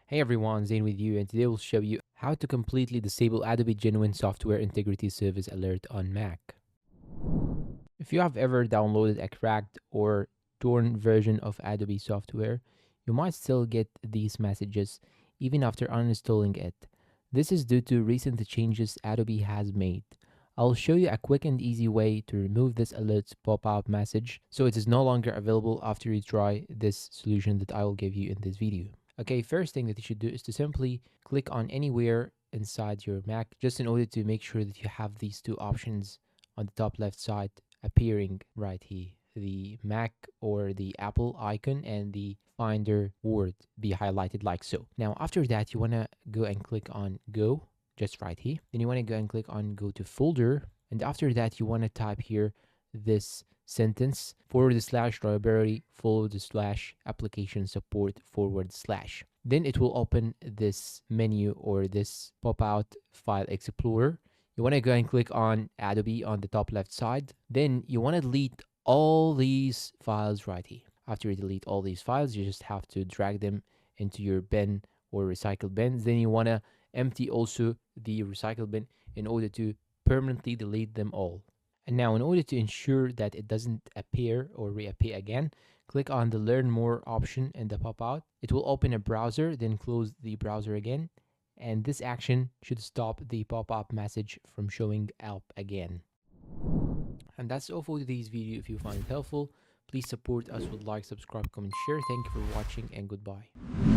Hey everyone, Zane with you, and today we'll show you how to completely disable Adobe Genuine Software Integrity Service Alert on Mac. If you have ever downloaded a cracked or torn version of Adobe software, you might still get these messages even after uninstalling it. This is due to recent changes Adobe has made. I'll show you a quick and easy way to remove this alerts pop-out message so it is no longer available after you try this solution that I will give you in this video. Okay, first thing that you should do is to simply click on anywhere inside your Mac just in order to make sure that you have these two options on the top left side appearing right here. The Mac or the Apple icon and the Finder word be highlighted like so. Now, after that, you want to go and click on Go, just right here. Then you want to go and click on Go to Folder. And after that, you want to type here this sentence /library /application support /. Then it will open this menu or this pop-out file explorer. You want to go and click on Adobe on the top left side. Then you want to delete all these files right here. After you delete all these files, you just have to drag them into your bin or recycle bins. Then you want to empty also the recycle bin in order to permanently delete them all. And now in order to ensure that it doesn't appear or reappear again, click on the Learn More option in the pop-out. It will open a browser, then close the browser again. And this action should stop the pop-up message from showing up again. And that's all for today's video. If you find it helpful, please support us with like, subscribe, comment, share. Thank you for watching and goodbye.